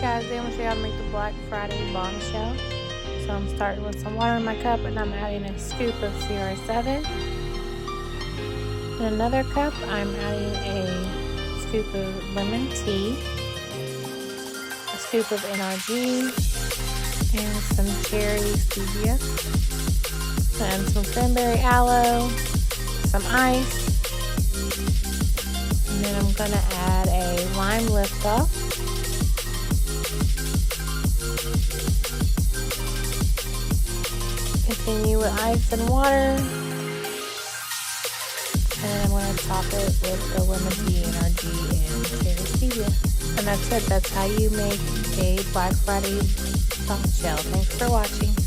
guys, today I'm going to show you how to make the Black Friday Bombshell. So I'm starting with some water in my cup and I'm adding a scoop of CR7. In another cup, I'm adding a scoop of lemon tea, a scoop of Nrg, and some cherry Stevia, and some cranberry aloe, some ice, and then I'm going to add a lime Liftoff. Continue with ice and water, and then I'm going to top it with the lemon tea, Nrg, and cherry Stevia. And that's it. That's how you make a Black Friday bombshell. Thanks for watching.